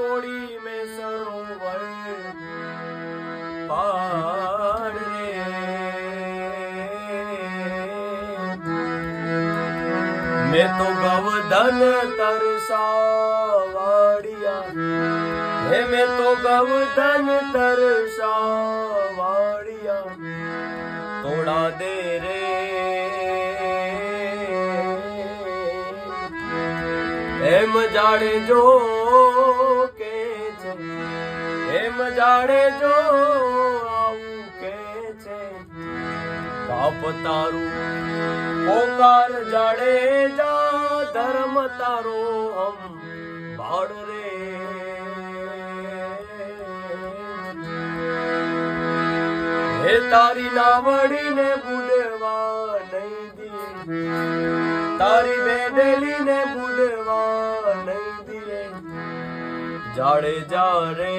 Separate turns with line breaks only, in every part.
तोड़ी में सरोवर पार रे। मैं तो गवधन तरसावाड़िया है, मैं तो गवधन तरसावाड़िया तोड़ा दे रे। એમ જાડે જો કે છે, એમ જાડે જો આવું કે છે, પાપ તારું પોકાર જાડે જા ધર્મ તારો હમ ભાડ રે। હે તારી નાવડી ને બુડવા નહીં દી, તારી બેડેલી ને બુડવા નહીં દિએ જાડે જા રે।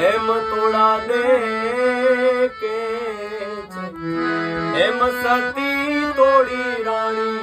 એમ તોડા દે કે છે, એમ સતી તોડી રાણી